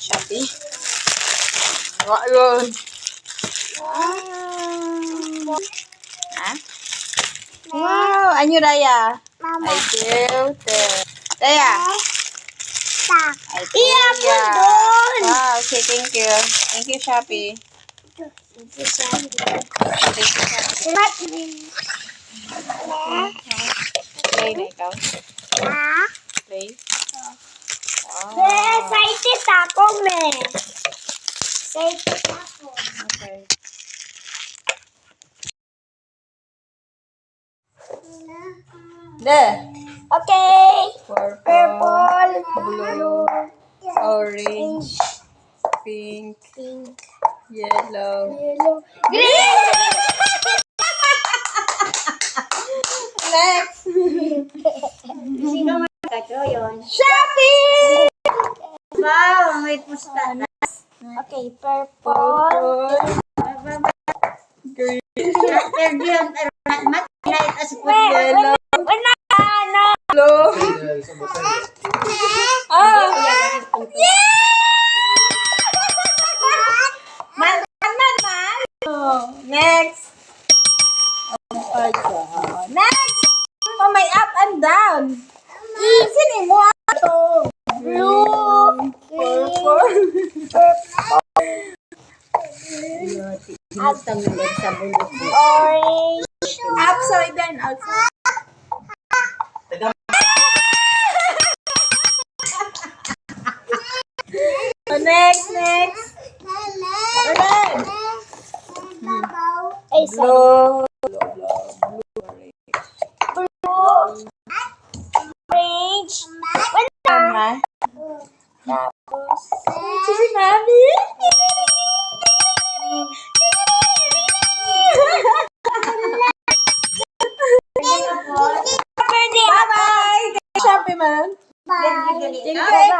Shopee. Wah, yun. Ha? Wow, anyo Raya? Ay, cute. Raya? Ay, Iya, kuya. doon. Wow, okay, thank you. Thank you, Shopee. Thank you, Shopee. Play na ikaw. Play. Wow. Excited ako, me. Excited ako. Okay. There. Okay. Purple, blue, orange, pink, yellow, Green. next. Sino magkacho yun? Shopee! Wow, may pusta. Okay, purple. Green, Yellow. blue. Ah! Yeah! Man! Next. Next! Oh, may up and down. Sini mo ito. Blue. Purple. Orange. Upside down. Outside. Next. Red. Blue. Orange. Tama. Tapos. Si Mami. Pwede. Bye-bye. Shopee man. Bye. Thank you.